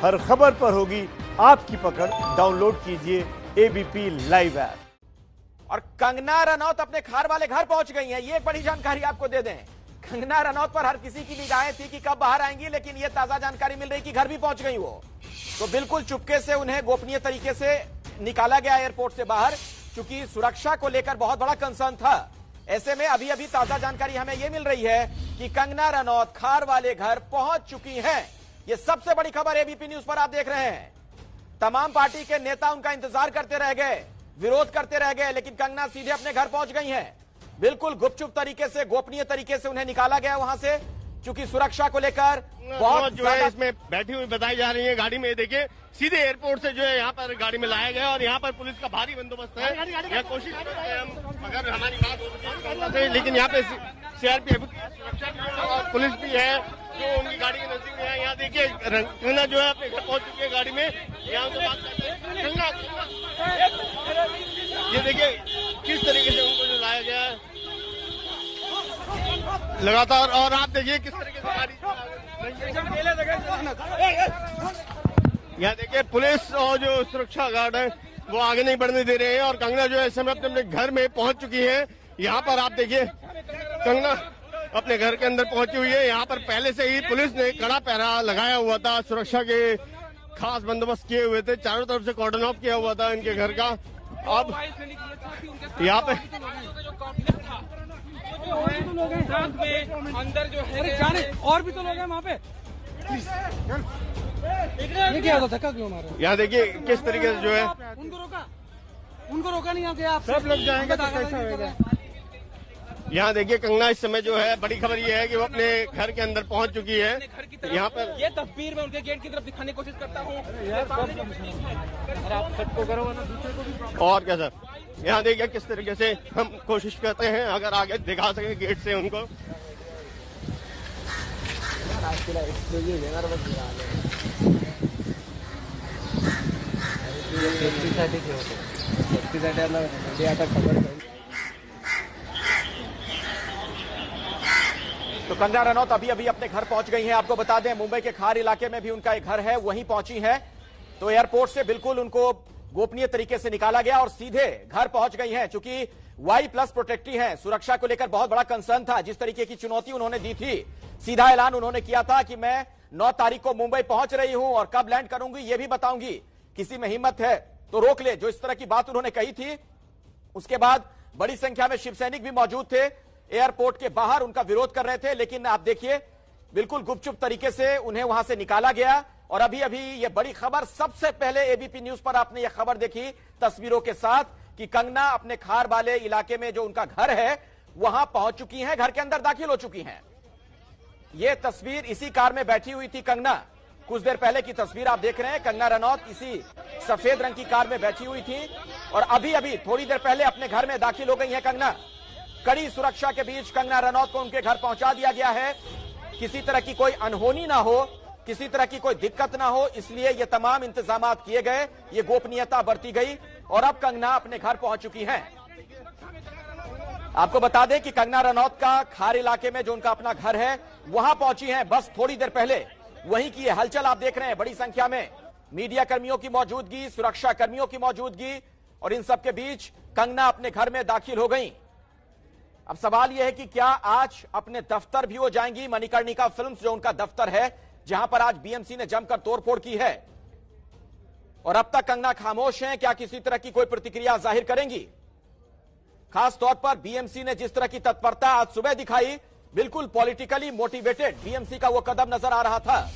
हर खबर पर होगी आपकी पकड़। डाउनलोड कीजिए एबीपी लाइव ऐप। और कंगना रनौत अपने खार वाले घर पहुंच गई हैं। ये एक बड़ी जानकारी आपको दे दें। कंगना रनौत पर हर किसी की निगाहें थी कि कब बाहर आएंगी, लेकिन ये ताजा जानकारी मिल रही कि घर भी पहुंच गई वो। तो बिल्कुल चुपके से उन्हें गोपनीय तरीके से निकाला गया एयरपोर्ट से बाहर, क्योंकि सुरक्षा को लेकर बहुत बड़ा कंसर्न था। ऐसे में अभी अभी ताजा जानकारी हमें यह मिल रही है कि कंगना रनौत खार वाले घर पहुंच चुकी हैं। ये सबसे बड़ी खबर एबीपी न्यूज पर आप देख रहे हैं। तमाम पार्टी के नेता उनका इंतजार करते रह गए, विरोध करते रह गए, लेकिन कंगना सीधे अपने घर पहुंच गई हैं। बिल्कुल गुपचुप तरीके से, गोपनीय तरीके से उन्हें निकाला गया वहां से, क्योंकि सुरक्षा को लेकर बहुत जो है इसमें बैठी हुई बताई जा रही है गाड़ी में। देखिए सीधे एयरपोर्ट से जो है यहाँ पर गाड़ी में लाया गया और यहाँ पर पुलिस का भारी बंदोबस्त है। यह कोशिश करते हैं हम, अगर हमारी बात हो, लेकिन यहाँ पे सीआरपीएफ सुरक्षा और पुलिस भी है जो उनकी गाड़ी के नजदीक में है। यहाँ देखिए कंगना जो है अपने घर पहुंच चुकी है गाड़ी में। यहाँ उनसे बात करते हैं। ये देखिए किस तरीके से उनको जो लाया गया है लगातार, और आप देखिए किस तरीके से गाड़ी यहाँ देखिए पुलिस और जो सुरक्षा गार्ड है वो आगे नहीं बढ़ने दे रहे हैं। और कंगना जो है इस समय अपने घर में पहुंच चुकी है। यहाँ पर आप देखिए कंगना अपने घर के अंदर पहुंची हुई है। यहाँ पर पहले से ही पुलिस ने कड़ा पहरा लगाया हुआ था, सुरक्षा के खास बंदोबस्त किए हुए थे, चारों तरफ से कॉर्डन ऑफ किया हुआ था इनके घर का। अब यहाँ पे अंदर जो है जाने और भी तो लोग हैं वहाँ पे। ये क्या होता, धक्का क्यों मारा? यहाँ देखिए किस तरीके से जो है उनको रोका नहीं आगे, आप सब लोग जाएंगे तो कैसा होगा? यहाँ देखिए कंगना इस समय जो है बड़ी खबर ये है कि वो अपने घर के अंदर पहुंच चुकी है। यहाँ पर ये तस्वीर मैं उनके गेट की तरफ दिखाने की कोशिश करता हूँ। आप सबको करो ना, दूसरे को भी। और क्या सर, यहाँ देखिए किस तरीके से हम कोशिश करते हैं अगर आगे दिखा सके गेट से उनको। तो कंगना रनौत अभी अभी अपने घर पहुंच गई हैं। आपको बता दें मुंबई के खार इलाके में भी उनका एक घर है, वहीं पहुंची है। तो एयरपोर्ट से बिल्कुल उनको गोपनीय तरीके से निकाला गया और सीधे घर पहुंच गई हैं। चूंकि Y+ प्रोटेक्टी हैं, सुरक्षा को लेकर बहुत बड़ा कंसर्न था। जिस तरीके की चुनौती उन्होंने दी थी, सीधा ऐलान उन्होंने किया था कि मैं 9 तारीख को मुंबई पहुंच रही हूं और कब लैंड करूंगी ये भी बताऊंगी, किसी में हिम्मत है तो रोक ले। जो इस तरह की बात उन्होंने कही थी, उसके बाद बड़ी संख्या में शिव सैनिक भी मौजूद थे एयरपोर्ट के बाहर, उनका विरोध कर रहे थे। लेकिन आप देखिए बिल्कुल गुपचुप तरीके से उन्हें वहां से निकाला गया। और अभी अभी ये बड़ी खबर, सबसे पहले एबीपी न्यूज पर आपने ये खबर देखी तस्वीरों के साथ कि कंगना अपने खार वाले इलाके में जो उनका घर है वहां पहुंच चुकी हैं, घर के अंदर दाखिल हो चुकी हैं। ये तस्वीर इसी कार में बैठी हुई थी कंगना, कुछ देर पहले की तस्वीर आप देख रहे हैं। कंगना रनौत इसी सफेद रंग की कार में बैठी हुई थी और अभी अभी थोड़ी देर पहले अपने घर में दाखिल हो गई है कंगना। कड़ी सुरक्षा के बीच कंगना रनौत को उनके घर पहुंचा दिया गया है। किसी तरह की कोई अनहोनी ना हो, किसी तरह की कोई दिक्कत ना हो, इसलिए ये तमाम इंतजाम किए गए, ये गोपनीयता बरती गई और अब कंगना अपने घर पहुंच चुकी हैं। आपको बता दें कि कंगना रनौत का खार इलाके में जो उनका अपना घर है वहां पहुंची हैं बस थोड़ी देर पहले। वहीं की हलचल आप देख रहे हैं, बड़ी संख्या में मीडिया कर्मियों की मौजूदगी, सुरक्षा कर्मियों की मौजूदगी, और इन सबके बीच कंगना अपने घर में दाखिल हो गई। अब सवाल यह है कि क्या आज अपने दफ्तर भी हो जाएंगी? मणिकर्णिका फिल्म्स जो उनका दफ्तर है, जहां पर आज बीएमसी ने जमकर तोड़फोड़ की है, और अब तक कंगना खामोश हैं। क्या किसी तरह की कोई प्रतिक्रिया जाहिर करेंगी? खास तौर पर बीएमसी ने जिस तरह की तत्परता आज सुबह दिखाई, बिल्कुल पॉलिटिकली मोटिवेटेड बीएमसी का वो कदम नजर आ रहा था।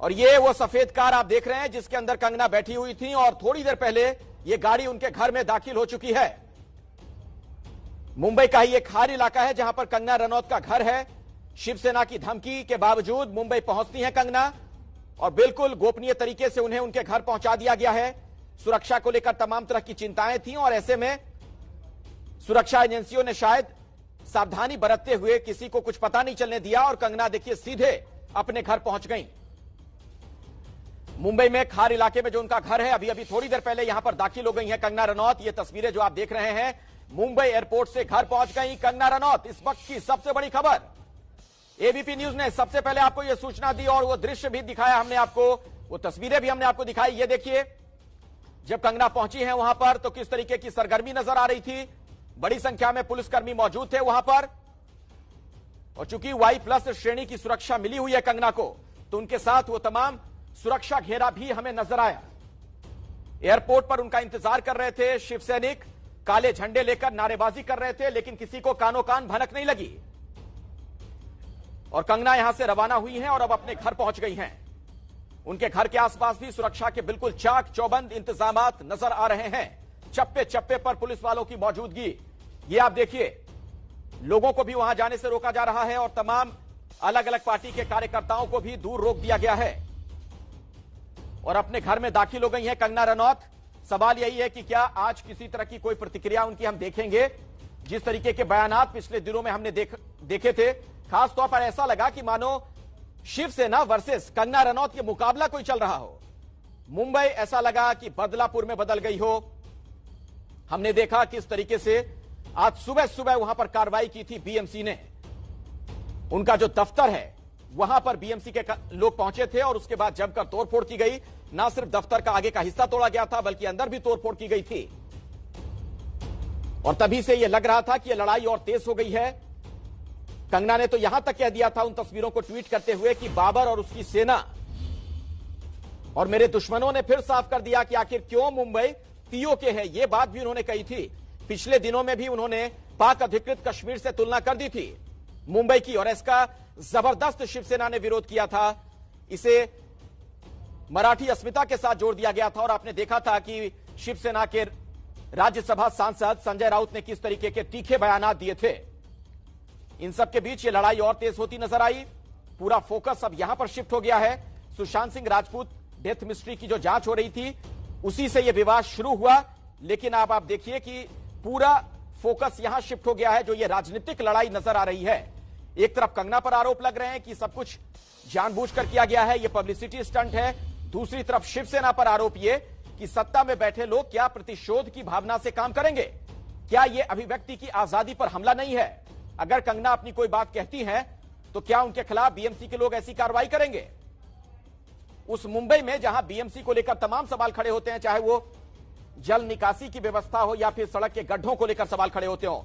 और ये वो सफेद कार आप देख रहे हैं जिसके अंदर कंगना बैठी हुई थी और थोड़ी देर पहले ये गाड़ी उनके घर में दाखिल हो चुकी है। मुंबई का ही एक खार इलाका है जहां पर कंगना रनौत का घर है। शिवसेना की धमकी के बावजूद मुंबई पहुंचती हैं कंगना और बिल्कुल गोपनीय तरीके से उन्हें उनके घर पहुंचा दिया गया है। सुरक्षा को लेकर तमाम तरह की चिंताएं थीं और ऐसे में सुरक्षा एजेंसियों ने शायद सावधानी बरतते हुए किसी को कुछ पता नहीं चलने दिया और कंगना देखिए सीधे अपने घर पहुंच गई। मुंबई में खार इलाके में जो उनका घर है, अभी अभी थोड़ी देर पहले यहां पर दाखिल हो गई हैं कंगना रनौत। ये तस्वीरें जो आप देख रहे हैं, मुंबई एयरपोर्ट से घर पहुंच गई कंगना रनौत। इस वक्त की सबसे बड़ी खबर एबीपी न्यूज ने सबसे पहले आपको यह सूचना दी और वो दृश्य भी दिखाया हमने आपको, वो तस्वीरें भी हमने आपको दिखाई। ये देखिए, जब कंगना पहुंची है वहां पर तो किस तरीके की सरगर्मी नजर आ रही थी। बड़ी संख्या में पुलिसकर्मी मौजूद थे वहां पर, और चूंकि Y+ श्रेणी की सुरक्षा मिली हुई है कंगना को, तो उनके साथ वो तमाम सुरक्षा घेरा भी हमें नजर आया। एयरपोर्ट पर उनका इंतजार कर रहे थे शिव सैनिक, काले झंडे लेकर नारेबाजी कर रहे थे, लेकिन किसी को कानो कान भनक नहीं लगी। और कंगना यहां से रवाना हुई हैं और अब अपने घर पहुंच गई हैं। उनके घर के आसपास भी सुरक्षा के बिल्कुल चाक चौबंद इंतजामात नजर आ रहे हैं। चप्पे चप्पे पर पुलिस वालों की मौजूदगी, ये आप देखिए। लोगों को भी वहां जाने से रोका जा रहा है और तमाम अलग अलग पार्टी के कार्यकर्ताओं को भी दूर रोक दिया गया है और अपने घर में दाखिल हो गई हैं कंगना रनौत। सवाल यही है कि क्या आज किसी तरह की कोई प्रतिक्रिया उनकी हम देखेंगे। जिस तरीके के बयानात पिछले दिनों में हमने देखे थे, खास तौर पर ऐसा लगा कि मानो शिवसेना वर्सेस कंगना रनौत के मुकाबला कोई चल रहा हो। मुंबई ऐसा लगा कि बदलापुर में बदल गई हो। हमने देखा किस तरीके से आज सुबह सुबह वहां पर कार्रवाई की थी बीएमसी ने। उनका जो दफ्तर है वहां पर बीएमसी के लोग पहुंचे थे और उसके बाद जमकर तोड़फोड़ की गई। ना सिर्फ दफ्तर का आगे का हिस्सा तोड़ा गया था, बल्कि अंदर भी तोड़फोड़ की गई थी। और तभी से यह लग रहा था कि यह लड़ाई और तेज हो गई है। कंगना ने तो यहां तक कह दिया था उन तस्वीरों को ट्वीट करते हुए कि बाबर और उसकी सेना और मेरे दुश्मनों ने फिर साफ कर दिया कि आखिर क्यों मुंबई पीओके है। यह बात भी उन्होंने कही थी। पिछले दिनों में भी उन्होंने पाक अधिकृत कश्मीर से तुलना कर दी थी मुंबई की, और इसका जबरदस्त शिवसेना ने विरोध किया था। इसे मराठी अस्मिता के साथ जोड़ दिया गया था और आपने देखा था कि शिवसेना के राज्यसभा सांसद संजय राउत ने किस तरीके के तीखे बयान दिए थे। इन सब के बीच ये लड़ाई और तेज होती नजर आई। पूरा फोकस अब यहां पर शिफ्ट हो गया है। सुशांत सिंह राजपूत डेथ मिस्ट्री की जो जांच हो रही थी, उसी से यह विवाद शुरू हुआ, लेकिन अब आप देखिए कि पूरा फोकस यहां शिफ्ट हो गया है। जो ये राजनीतिक लड़ाई नजर आ रही है, एक तरफ कंगना पर आरोप लग रहे हैं कि सब कुछ जानबूझकर किया गया है, ये पब्लिसिटी स्टंट है। दूसरी तरफ शिवसेना पर आरोप ये कि सत्ता में बैठे लोग क्या प्रतिशोध की भावना से काम करेंगे। क्या यह अभिव्यक्ति की आजादी पर हमला नहीं है? अगर कंगना अपनी कोई बात कहती हैं तो क्या उनके खिलाफ बीएमसी के लोग ऐसी कार्रवाई करेंगे? उस मुंबई में जहां बीएमसी को लेकर तमाम सवाल खड़े होते हैं, चाहे वो जल निकासी की व्यवस्था हो या फिर सड़क के गड्ढों को लेकर सवाल खड़े होते हो,